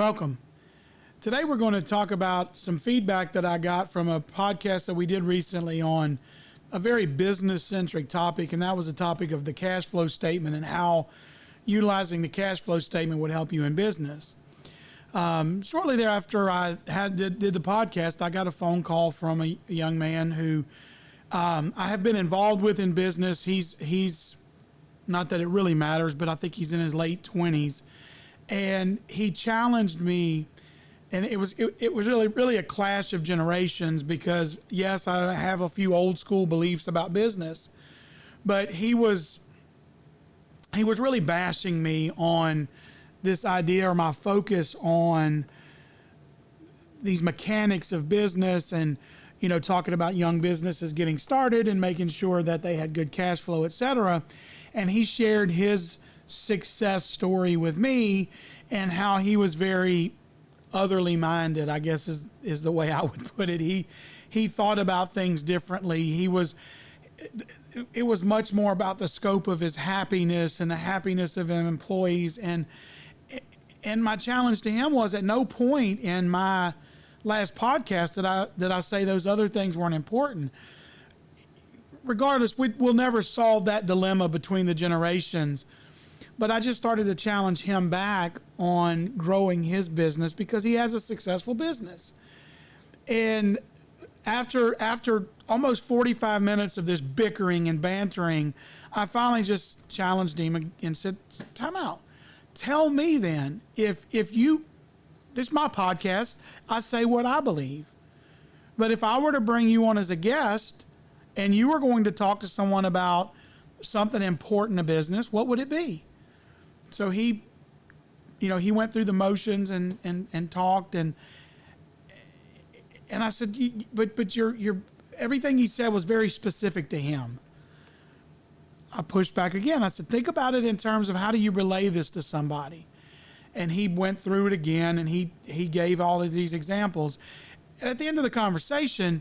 welcome. Today we're going to talk about some feedback that I got from a podcast that we did recently on a very business-centric topic, and that was the topic of the cash flow statement and how utilizing the cash flow statement would help you in business. Shortly thereafter I did the podcast, I got a phone call from a young man who I have been involved with in business. He's not that it really matters, but I think he's in his late 20s. And he challenged me, and it was really a clash of generations because, yes, I have a few old school beliefs about business, but he was really bashing me on this idea or my focus on these mechanics of business and, talking about young businesses getting started and making sure that they had good cash flow, et cetera. And he shared his success story with me and how he was very otherly minded, I guess is the way I would put it. He thought about things differently. It was much more about the scope of his happiness and the happiness of his employees. And my challenge to him was, at no point in my last podcast did I say those other things weren't important. Regardless, we'll never solve that dilemma between the generations. But I just started to challenge him back on growing his business because he has a successful business. And after almost 45 minutes of this bickering and bantering, I finally just challenged him and said, time out. Tell me then, this is my podcast, I say what I believe. But if I were to bring you on as a guest and you were going to talk to someone about something important in business, what would it be? So he went through the motions and talked and I said, but your everything he said was very specific to him. I pushed back again. I said, think about it in terms of how do you relay this to somebody? And he went through it again and he gave all of these examples. And at the end of the conversation,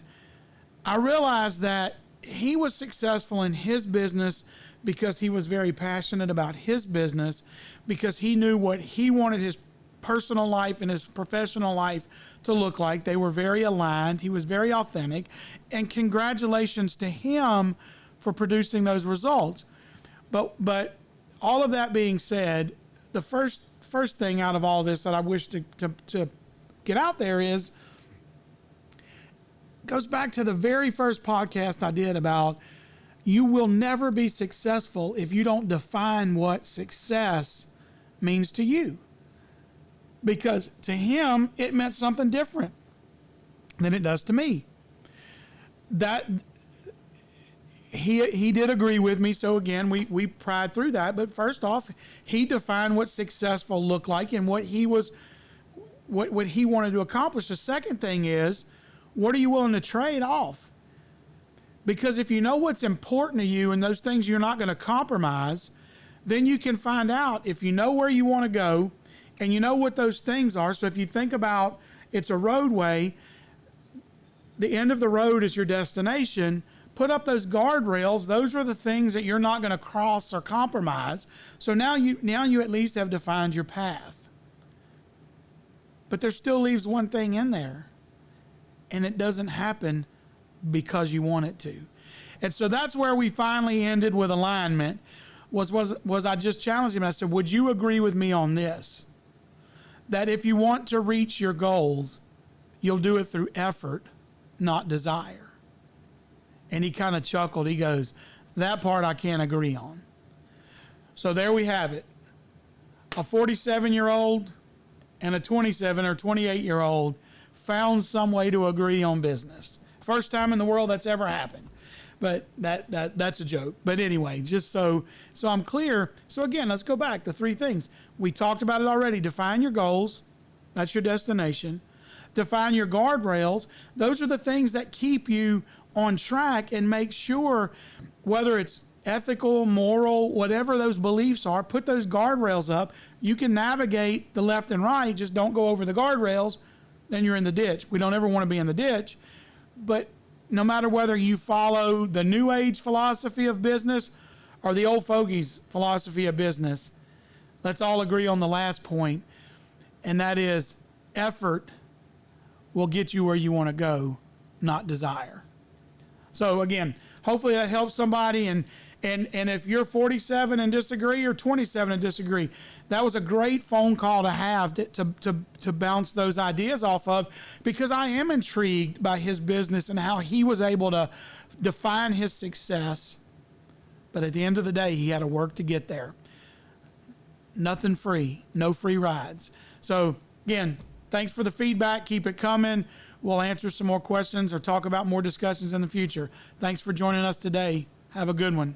I realized that he was successful in his business because he was very passionate about his business, because he knew what he wanted his personal life and his professional life to look like. They were very aligned. He was very authentic. And congratulations to him for producing those results. But all of that being said, the first thing out of all this that I wish to get out there goes back to the very first podcast I did about you will never be successful if you don't define what success means to you. Because to him, it meant something different than it does to me. That he did agree with me. So again, we pried through that. But first off, he defined what successful looked like and what he wanted to accomplish. The second thing is, what are you willing to trade off? Because if you know what's important to you and those things you're not going to compromise, then you can find out if you know where you want to go and you know what those things are. So if you think about it's a roadway, the end of the road is your destination. Put up those guardrails. Those are the things that you're not going to cross or compromise. So now you at least have defined your path. But there still leaves one thing in there. And it doesn't happen because you want it to. And so that's where we finally ended with alignment, was I just challenged him. I said, would you agree with me on this? That if you want to reach your goals, you'll do it through effort, not desire. And he kind of chuckled. He goes, that part I can't agree on. So there we have it. A 47-year-old and a 27 or 28-year-old found some way to agree on business. First time in the world that's ever happened. But that's a joke. But anyway, just so I'm clear. So again, let's go back. The three things. We talked about it already. Define your goals. That's your destination. Define your guardrails. Those are the things that keep you on track and make sure, whether it's ethical, moral, whatever those beliefs are, put those guardrails up. You can navigate the left and right. Just don't go over the guardrails. Then you're in the ditch. We don't ever want to be in the ditch. But no matter whether you follow the New Age philosophy of business or the old fogies philosophy of business, let's all agree on the last point. and that is effort will get you where you want to go, not desire. So again, hopefully that helps somebody. And if you're 47 and disagree, or 27 and disagree, that was a great phone call to have to bounce those ideas off of, because I am intrigued by his business and how he was able to define his success. But at the end of the day, he had to work to get there. Nothing free, no free rides. So again, thanks for the feedback. Keep it coming. We'll answer some more questions or talk about more discussions in the future. Thanks for joining us today. Have a good one.